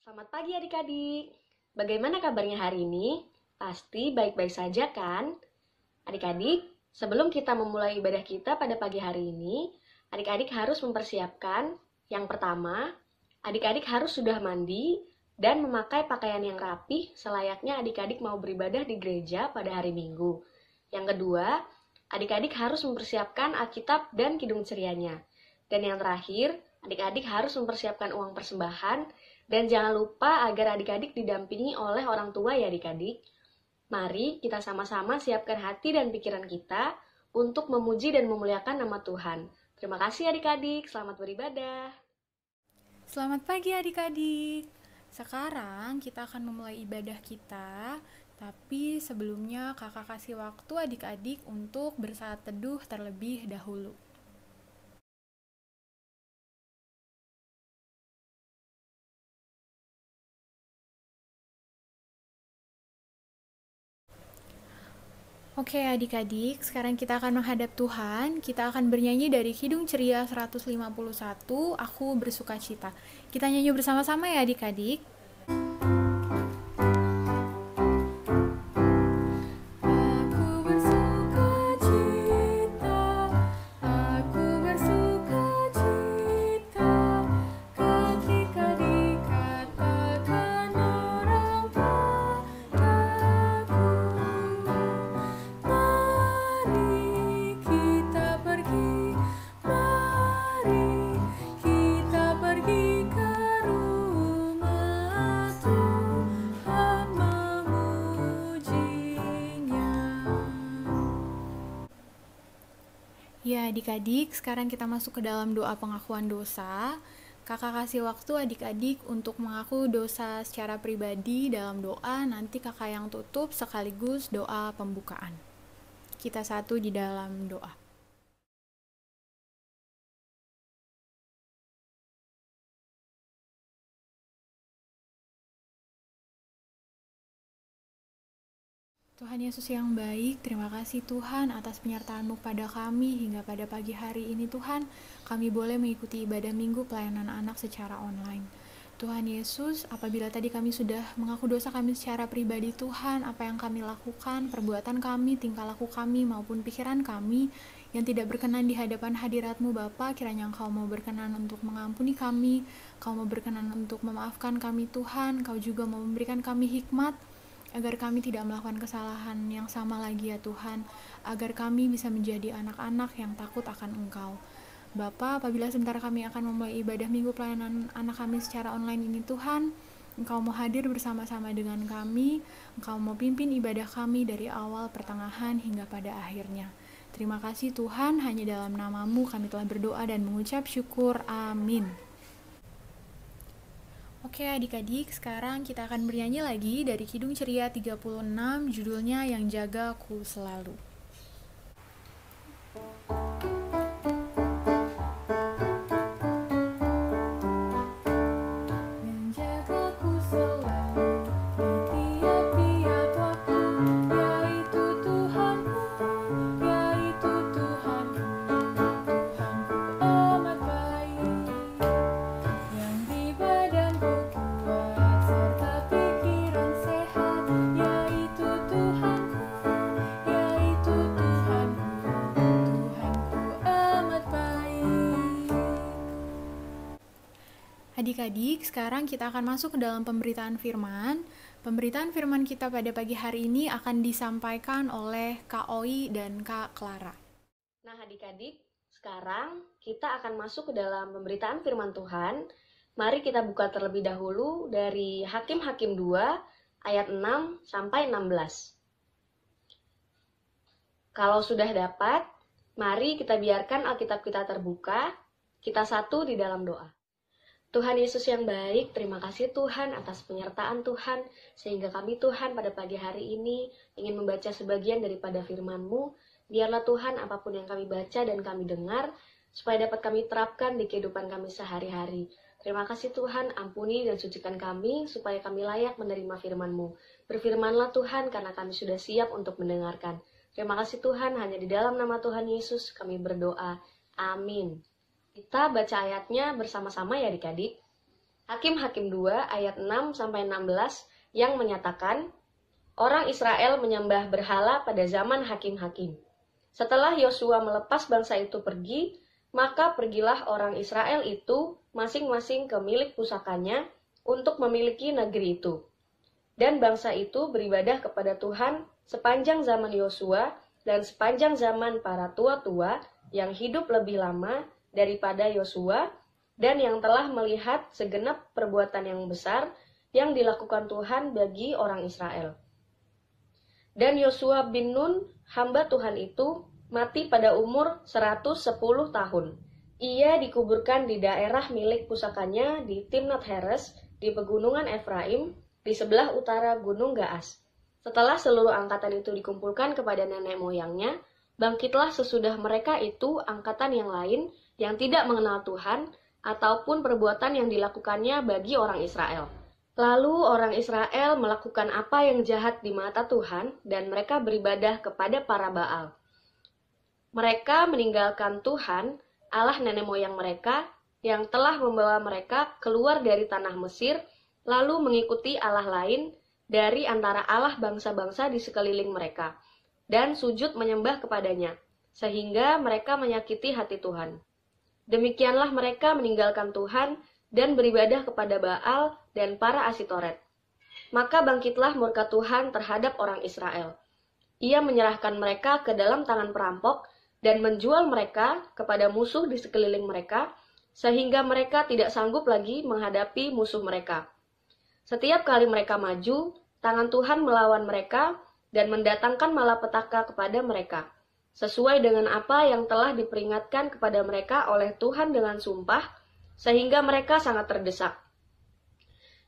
Selamat pagi adik-adik. Bagaimana kabarnya hari ini? Pasti baik-baik saja kan? Adik-adik, sebelum kita memulai ibadah kita pada pagi hari ini, adik-adik harus mempersiapkan yang pertama, adik-adik harus sudah mandi dan memakai pakaian yang rapi selayaknya adik-adik mau beribadah di gereja pada hari Minggu. Yang kedua, adik-adik harus mempersiapkan Alkitab dan Kidung Cerianya. Dan yang terakhir, adik-adik harus mempersiapkan uang persembahan dan jangan lupa agar adik-adik didampingi oleh orang tua ya adik-adik. Mari kita sama-sama siapkan hati dan pikiran kita untuk memuji dan memuliakan nama Tuhan. Terima kasih adik-adik, selamat beribadah. Selamat pagi adik-adik. Sekarang kita akan memulai ibadah kita, tapi sebelumnya kakak kasih waktu adik-adik untuk bersaat teduh terlebih dahulu. Oke adik-adik, sekarang kita akan menghadap Tuhan. Kita akan bernyanyi dari Kidung Ceria 151, Aku Bersukacita. Kita nyanyi bersama-sama ya adik-adik. Ya adik-adik, sekarang kita masuk ke dalam doa pengakuan dosa. Kakak kasih waktu adik-adik untuk mengaku dosa secara pribadi dalam doa, nanti kakak yang tutup sekaligus doa pembukaan. Kita satu di dalam doa. Tuhan Yesus yang baik, terima kasih Tuhan atas penyertaan-Mu pada kami hingga pada pagi hari ini Tuhan, kami boleh mengikuti ibadah minggu pelayanan anak secara online. Tuhan Yesus, apabila tadi kami sudah mengaku dosa kami secara pribadi Tuhan, apa yang kami lakukan, perbuatan kami, tingkah laku kami, maupun pikiran kami, yang tidak berkenan di hadapan hadirat-Mu Bapa, kiranya Engkau mau berkenan untuk mengampuni kami, Engkau mau berkenan untuk memaafkan kami Tuhan, Engkau juga mau memberikan kami hikmat, agar kami tidak melakukan kesalahan yang sama lagi ya Tuhan, agar kami bisa menjadi anak-anak yang takut akan Engkau. Bapa, apabila sebentar kami akan memulai ibadah minggu pelayanan anak kami secara online ini Tuhan, Engkau mau hadir bersama-sama dengan kami, Engkau mau pimpin ibadah kami dari awal, pertengahan, hingga pada akhirnya. Terima kasih Tuhan, hanya dalam nama-Mu kami telah berdoa dan mengucap syukur. Amin. Oke adik-adik, sekarang kita akan bernyanyi lagi dari Kidung Ceria 36, judulnya Yang Jagaku Selalu. Adik-adik, sekarang kita akan masuk ke dalam pemberitaan firman. Pemberitaan firman kita pada pagi hari ini akan disampaikan oleh Kak Oi dan Kak Clara. Nah adik-adik, sekarang kita akan masuk ke dalam pemberitaan firman Tuhan. Mari kita buka terlebih dahulu dari Hakim-Hakim 2 ayat 6 sampai 16. Kalau sudah dapat, mari kita biarkan Alkitab kita terbuka. Kita satu di dalam doa. Tuhan Yesus yang baik, terima kasih Tuhan atas penyertaan Tuhan, sehingga kami Tuhan pada pagi hari ini ingin membaca sebagian daripada firman-Mu. Biarlah Tuhan apapun yang kami baca dan kami dengar, supaya dapat kami terapkan di kehidupan kami sehari-hari. Terima kasih Tuhan, ampuni dan sucikan kami, supaya kami layak menerima firman-Mu. Berfirmanlah Tuhan, karena kami sudah siap untuk mendengarkan. Terima kasih Tuhan, hanya di dalam nama Tuhan Yesus kami berdoa. Amin. Kita baca ayatnya bersama-sama ya adik-adik. Hakim-Hakim 2 ayat 6-16 yang menyatakan, orang Israel menyembah berhala pada zaman hakim-hakim. Setelah Yosua melepas bangsa itu pergi, maka pergilah orang Israel itu masing-masing ke milik pusakanya untuk memiliki negeri itu. Dan bangsa itu beribadah kepada Tuhan sepanjang zaman Yosua dan sepanjang zaman para tua-tua yang hidup lebih lama daripada Yosua dan yang telah melihat segenap perbuatan yang besar yang dilakukan Tuhan bagi orang Israel. Dan Yosua bin Nun, hamba Tuhan itu, mati pada umur 110 tahun. Ia dikuburkan di daerah milik pusakanya di Timnat Heres di pegunungan Efraim di sebelah utara Gunung Gaas. Setelah seluruh angkatan itu dikumpulkan kepada nenek moyangnya, bangkitlah sesudah mereka itu angkatan yang lain yang tidak mengenal Tuhan ataupun perbuatan yang dilakukannya bagi orang Israel. Lalu orang Israel melakukan apa yang jahat di mata Tuhan dan mereka beribadah kepada para Baal. Mereka meninggalkan Tuhan, Allah nenek moyang mereka, yang telah membawa mereka keluar dari tanah Mesir, lalu mengikuti Allah lain dari antara Allah bangsa-bangsa di sekeliling mereka, dan sujud menyembah kepadanya, sehingga mereka menyakiti hati Tuhan. Demikianlah mereka meninggalkan Tuhan dan beribadah kepada Baal dan para Asitoret. Maka bangkitlah murka Tuhan terhadap orang Israel. Ia menyerahkan mereka ke dalam tangan perampok dan menjual mereka kepada musuh di sekeliling mereka, sehingga mereka tidak sanggup lagi menghadapi musuh mereka. Setiap kali mereka maju, tangan Tuhan melawan mereka dan mendatangkan malapetaka kepada mereka, sesuai dengan apa yang telah diperingatkan kepada mereka oleh Tuhan dengan sumpah, sehingga mereka sangat terdesak.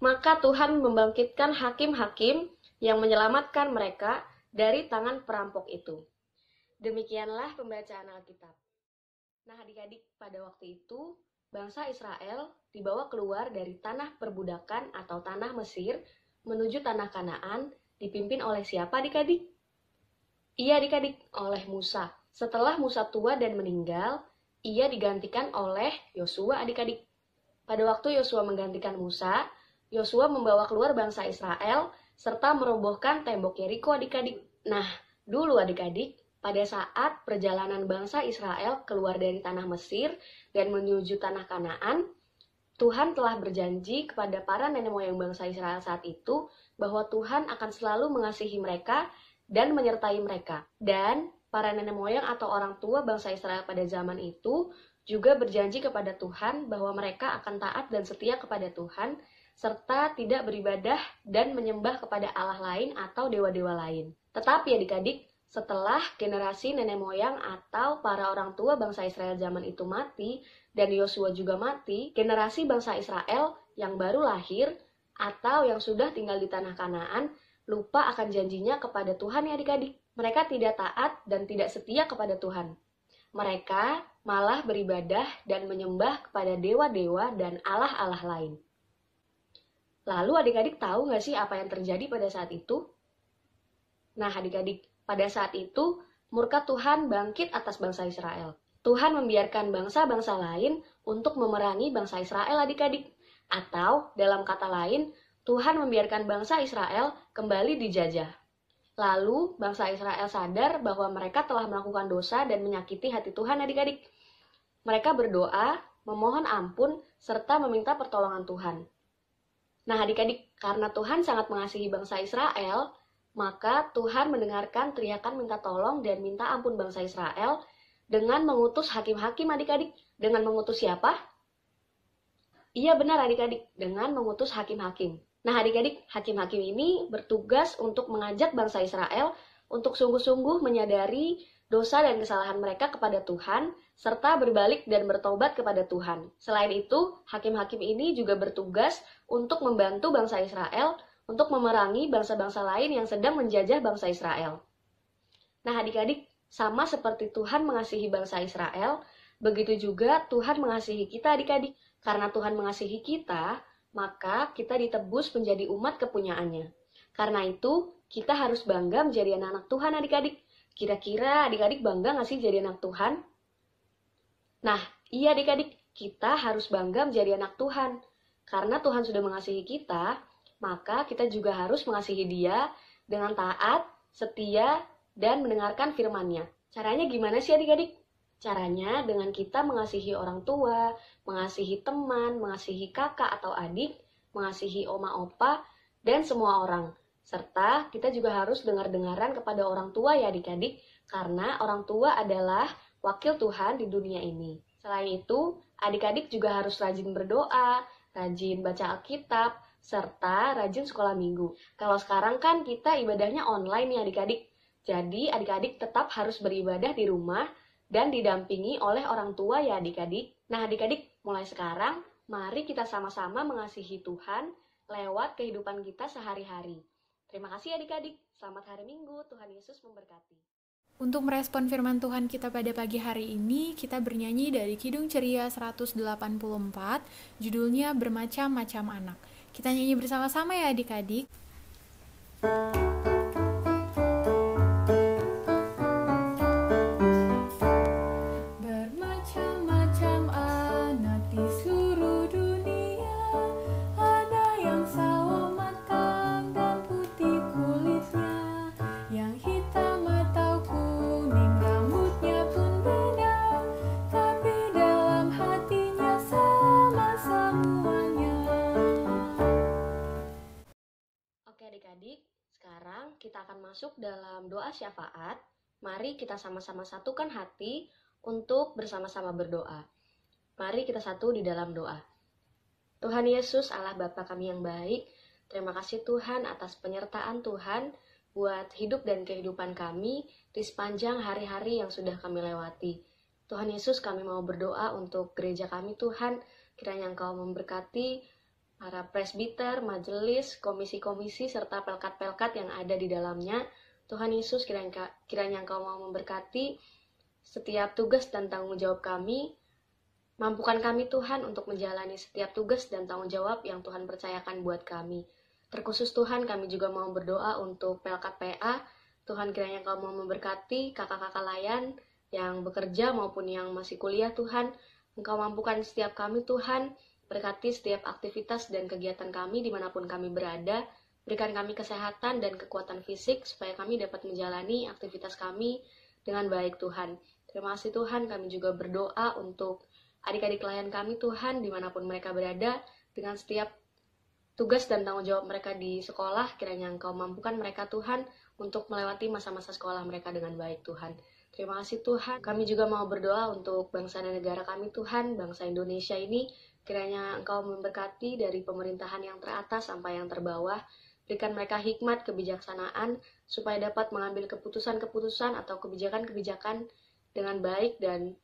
Maka Tuhan membangkitkan hakim-hakim yang menyelamatkan mereka dari tangan perampok itu. Demikianlah pembacaan Alkitab. Nah, adik-adik, pada waktu itu, bangsa Israel dibawa keluar dari tanah perbudakan atau tanah Mesir menuju tanah Kanaan, dipimpin oleh siapa adik-adik? Iya adik-adik, oleh Musa. Setelah Musa tua dan meninggal, ia digantikan oleh Yosua adik-adik. Pada waktu Yosua menggantikan Musa, Yosua membawa keluar bangsa Israel serta merobohkan tembok Yeriko adik-adik. Nah, dulu adik-adik, pada saat perjalanan bangsa Israel keluar dari tanah Mesir dan menuju tanah Kanaan, Tuhan telah berjanji kepada para nenek moyang bangsa Israel saat itu bahwa Tuhan akan selalu mengasihi mereka dan menyertai mereka. Dan para nenek moyang atau orang tua bangsa Israel pada zaman itu juga berjanji kepada Tuhan bahwa mereka akan taat dan setia kepada Tuhan, serta tidak beribadah dan menyembah kepada Allah lain atau dewa-dewa lain. Tetapi adik-adik, setelah generasi nenek moyang atau para orang tua bangsa Israel zaman itu mati, dan Yosua juga mati, generasi bangsa Israel yang baru lahir atau yang sudah tinggal di tanah Kanaan lupa akan janjinya kepada Tuhan ya adik-adik. Mereka tidak taat dan tidak setia kepada Tuhan. Mereka malah beribadah dan menyembah kepada dewa-dewa dan allah-allah lain. Lalu adik-adik tahu nggak sih apa yang terjadi pada saat itu? Nah adik-adik, pada saat itu, murka Tuhan bangkit atas bangsa Israel. Tuhan membiarkan bangsa-bangsa lain untuk memerangi bangsa Israel adik-adik. Atau, dalam kata lain, Tuhan membiarkan bangsa Israel kembali dijajah. Lalu, bangsa Israel sadar bahwa mereka telah melakukan dosa dan menyakiti hati Tuhan adik-adik. Mereka berdoa, memohon ampun, serta meminta pertolongan Tuhan. Nah adik-adik, karena Tuhan sangat mengasihi bangsa Israel, maka Tuhan mendengarkan teriakan minta tolong dan minta ampun bangsa Israel dengan mengutus hakim-hakim adik-adik. Dengan mengutus siapa? Iya benar adik-adik, dengan mengutus hakim-hakim. Nah adik-adik, hakim-hakim ini bertugas untuk mengajak bangsa Israel untuk sungguh-sungguh menyadari dosa dan kesalahan mereka kepada Tuhan, serta berbalik dan bertobat kepada Tuhan. Selain itu, hakim-hakim ini juga bertugas untuk membantu bangsa Israel untuk memerangi bangsa-bangsa lain yang sedang menjajah bangsa Israel. Nah adik-adik, sama seperti Tuhan mengasihi bangsa Israel, begitu juga Tuhan mengasihi kita adik-adik. Karena Tuhan mengasihi kita, maka kita ditebus menjadi umat kepunyaannya. Karena itu, kita harus bangga menjadi anak-anak Tuhan adik-adik. Kira-kira adik-adik bangga nggak sih jadi anak Tuhan? Nah, iya adik-adik, kita harus bangga menjadi anak Tuhan. Karena Tuhan sudah mengasihi kita, maka kita juga harus mengasihi Dia dengan taat, setia, dan mendengarkan firman-Nya. Caranya gimana sih adik-adik? Caranya dengan kita mengasihi orang tua, mengasihi teman, mengasihi kakak atau adik, mengasihi oma opa, dan semua orang. Serta kita juga harus dengar-dengaran kepada orang tua ya adik-adik, karena orang tua adalah wakil Tuhan di dunia ini. Selain itu, adik-adik juga harus rajin berdoa, rajin baca Alkitab, serta rajin sekolah minggu. Kalau sekarang kan kita ibadahnya online nih adik-adik. Jadi adik-adik tetap harus beribadah di rumah dan didampingi oleh orang tua ya adik-adik. Nah adik-adik, mulai sekarang mari kita sama-sama mengasihi Tuhan lewat kehidupan kita sehari-hari. Terima kasih adik-adik. Selamat hari Minggu. Tuhan Yesus memberkati. Untuk merespon firman Tuhan kita pada pagi hari ini, kita bernyanyi dari Kidung Ceria 184, judulnya Bermacam-macam Anak. Kita nyanyi bersama-sama ya adik-adik. Bermacam-macam anak di seluruh dunia, ada yang sawo matang dan putih kulitnya, yang hitam atau kuning rambutnya pun beda, tapi dalam hatinya sama semuanya. Oke adik-adik, sekarang kita akan masuk dalam doa syafaat. Mari kita sama-sama satukan hati untuk bersama-sama berdoa. Mari kita satu di dalam doa. Tuhan Yesus, Allah Bapa kami yang baik, terima kasih Tuhan atas penyertaan Tuhan buat hidup dan kehidupan kami di sepanjang hari-hari yang sudah kami lewati. Tuhan Yesus, kami mau berdoa untuk gereja kami Tuhan, kiranya Engkau memberkati para presbiter, majelis, komisi-komisi, serta pelkat-pelkat yang ada di dalamnya. Tuhan Yesus, kiranya Engkau mau memberkati setiap tugas dan tanggung jawab kami. Mampukan kami Tuhan untuk menjalani setiap tugas dan tanggung jawab yang Tuhan percayakan buat kami. Terkhusus Tuhan, kami juga mau berdoa untuk pelkat PA. Tuhan, kiranya Engkau mau memberkati kakak-kakak layan yang bekerja maupun yang masih kuliah Tuhan. Engkau mampukan setiap kami Tuhan. Berkati setiap aktivitas dan kegiatan kami dimanapun kami berada. Berikan kami kesehatan dan kekuatan fisik supaya kami dapat menjalani aktivitas kami dengan baik Tuhan. Terima kasih Tuhan, kami juga berdoa untuk adik-adik klien kami Tuhan dimanapun mereka berada. Dengan setiap tugas dan tanggung jawab mereka di sekolah, kiranya Engkau mampukan mereka Tuhan untuk melewati masa-masa sekolah mereka dengan baik Tuhan. Terima kasih Tuhan. Kami juga mau berdoa untuk bangsa dan negara kami Tuhan, bangsa Indonesia ini. Kiranya Engkau memberkati dari pemerintahan yang teratas sampai yang terbawah. Berikan mereka hikmat, kebijaksanaan, supaya dapat mengambil keputusan-keputusan atau kebijakan-kebijakan dengan baik dan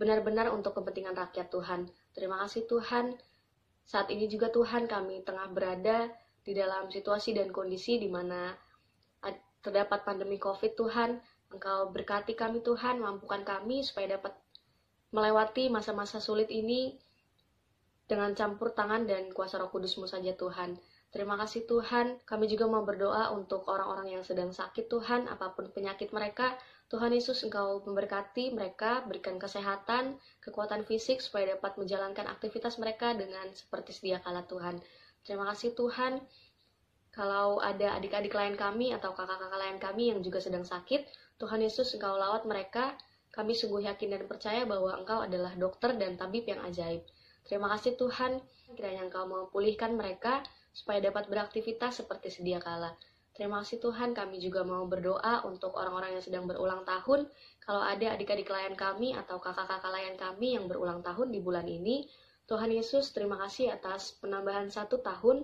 benar-benar untuk kepentingan rakyat Tuhan. Terima kasih Tuhan. Saat ini juga Tuhan kami tengah berada di dalam situasi dan kondisi di mana terdapat pandemi COVID Tuhan. Engkau berkati kami Tuhan, mampukan kami supaya dapat melewati masa-masa sulit ini dengan campur tangan dan kuasa Roh Kudus-Mu saja Tuhan. Terima kasih Tuhan. Kami juga mau berdoa untuk orang-orang yang sedang sakit Tuhan, apapun penyakit mereka. Tuhan Yesus, Engkau memberkati mereka, berikan kesehatan, kekuatan fisik supaya dapat menjalankan aktivitas mereka dengan seperti sedia kala Tuhan. Terima kasih Tuhan. Kalau ada adik-adik lain kami atau kakak-kakak lain kami yang juga sedang sakit, Tuhan Yesus, Engkau lawat mereka. Kami sungguh yakin dan percaya bahwa Engkau adalah dokter dan tabib yang ajaib. Terima kasih Tuhan, kiranya Engkau mau pulihkan mereka supaya dapat beraktivitas seperti sedia kala. Terima kasih Tuhan, kami juga mau berdoa untuk orang-orang yang sedang berulang tahun. Kalau ada adik-adik layan kami atau kakak-kakak layan kami yang berulang tahun di bulan ini, Tuhan Yesus, terima kasih atas penambahan 1 tahun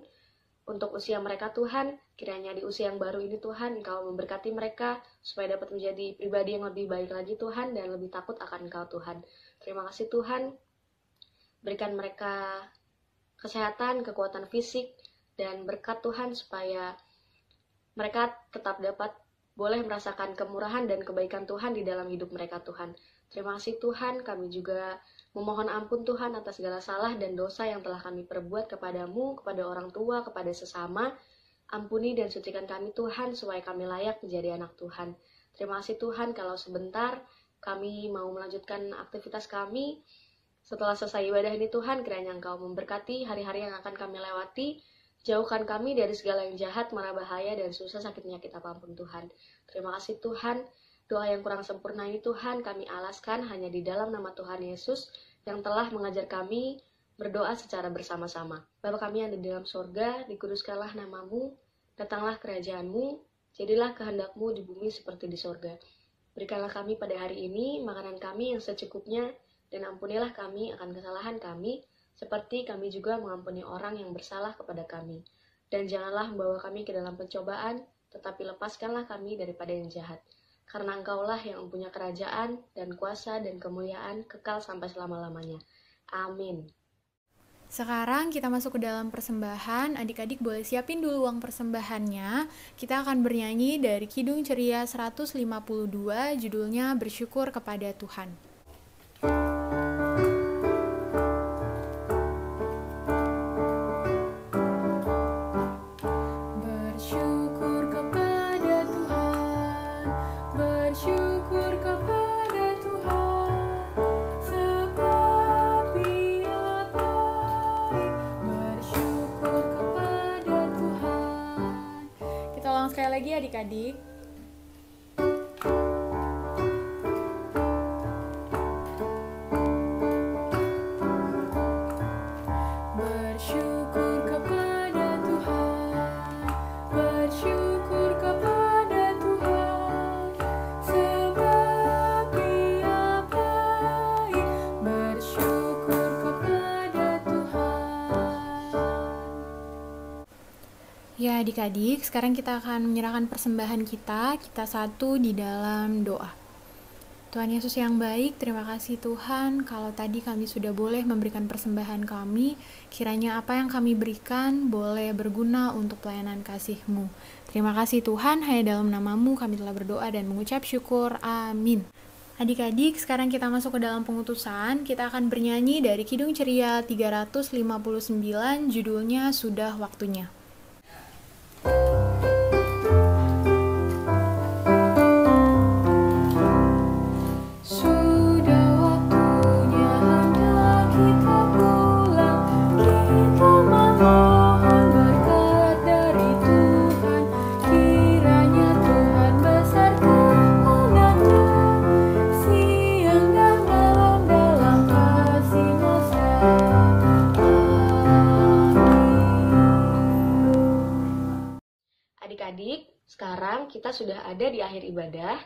untuk usia mereka Tuhan. Kiranya di usia yang baru ini Tuhan, Engkau memberkati mereka supaya dapat menjadi pribadi yang lebih baik lagi Tuhan dan lebih takut akan Engkau Tuhan. Terima kasih Tuhan. Berikan mereka kesehatan, kekuatan fisik, dan berkat Tuhan supaya mereka tetap dapat boleh merasakan kemurahan dan kebaikan Tuhan di dalam hidup mereka Tuhan. Terima kasih Tuhan, kami juga memohon ampun Tuhan atas segala salah dan dosa yang telah kami perbuat kepadamu, kepada orang tua, kepada sesama. Ampuni dan sucikan kami Tuhan supaya kami layak menjadi anak Tuhan. Terima kasih Tuhan, kalau sebentar kami mau melanjutkan aktivitas kami Setelah selesai ibadah ini Tuhan, kiranya Engkau memberkati hari-hari yang akan kami lewati. Jauhkan kami dari segala yang jahat, mara bahaya, dan susah sakit penyakit apapun Tuhan. Terima kasih Tuhan. Doa yang kurang sempurna ini Tuhan kami alaskan hanya di dalam nama Tuhan Yesus yang telah mengajar kami berdoa secara bersama-sama. Bapa kami yang ada di dalam sorga, dikuduskanlah namamu, datanglah kerajaanmu, jadilah kehendak-Mu di bumi seperti di sorga. Berikanlah kami pada hari ini makanan kami yang secukupnya, dan ampunilah kami akan kesalahan kami, seperti kami juga mengampuni orang yang bersalah kepada kami. Dan janganlah membawa kami ke dalam pencobaan, tetapi lepaskanlah kami daripada yang jahat. Karena Engkaulah yang mempunyai kerajaan, dan kuasa, dan kemuliaan, kekal sampai selama-lamanya. Amin. Sekarang kita masuk ke dalam persembahan. Adik-adik boleh siapin dulu uang persembahannya. Kita akan bernyanyi dari Kidung Ceria 152, judulnya Bersyukur kepada Tuhan. Sekali lagi adik-adik. Bersyukur kepada Tuhan, bersyukur kepada Tuhan, sebab Dia baik, bersyukur kepada Tuhan. Ya adik-adik, sekarang kita akan menyerahkan persembahan kita satu di dalam doa. Tuhan Yesus yang baik, terima kasih Tuhan, kalau tadi kami sudah boleh memberikan persembahan kami, kiranya apa yang kami berikan boleh berguna untuk pelayanan kasih-Mu. Terima kasih Tuhan, hanya dalam nama-Mu kami telah berdoa dan mengucap syukur, amin. Adik-adik, sekarang kita masuk ke dalam pengutusan, kita akan bernyanyi dari Kidung Ceria 359, judulnya Sudah Waktunya. Adik-adik, sekarang kita sudah ada di akhir ibadah.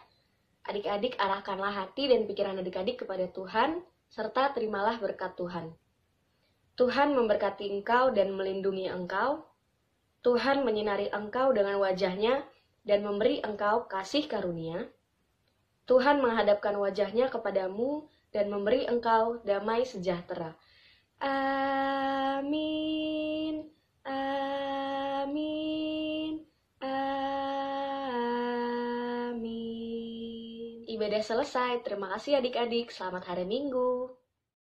Adik-adik arahkanlah hati dan pikiran adik-adik kepada Tuhan, serta terimalah berkat Tuhan. Tuhan memberkati engkau dan melindungi engkau. Tuhan menyinari engkau dengan wajahnya dan memberi engkau kasih karunia. Tuhan menghadapkan wajahnya kepadamu dan memberi engkau damai sejahtera. Amin. Amin. Amin. Ibadah selesai. Terima kasih adik-adik. Selamat hari Minggu.